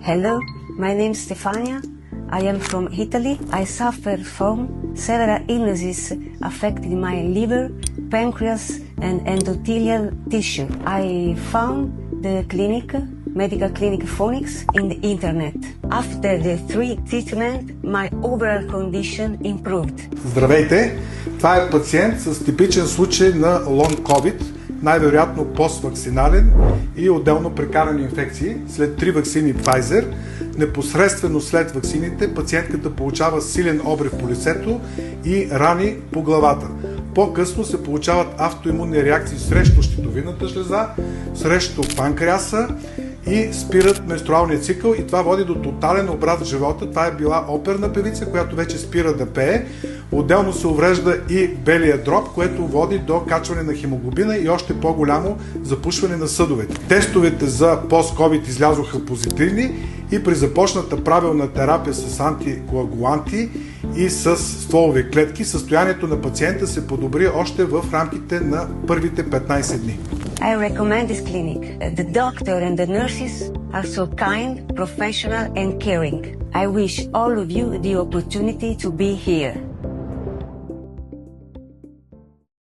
Hello, my name is Stefania. I am from Italy. I suffer from several illnesses affecting my liver, pancreas and endothelial tissue. I found the medical clinic Phoenix in the internet. After the 3 treatments, my overall condition improved. Здравейте! Това е пациент с типичен случай на лонг COVID, най-вероятно поствакцинален и отделно прекарани инфекции. След 3 ваксини Pfizer, непосредствено след ваксините, пациентката получава силен обрив по лицето и рани по главата. По-късно се получават автоимунни реакции срещу щитовидната жлеза, срещу панкреаса и спират менструалния цикъл, и това води до тотален обрат в живота. Това е била оперна певица, която вече спира да пее. Отделно се уврежда и белия дроб, което води до качване на хемоглобина и още по-голямо запушване на съдовете. Тестовете за пост-ковид излязоха позитивни и при започната правилна терапия с антикоагуланти и с стволови клетки, състоянието на пациента се подобри още в рамките на първите 15 дни. I recommend this clinic. The doctor and the nurses are so kind, professional and caring. I wish all of you the opportunity to be here.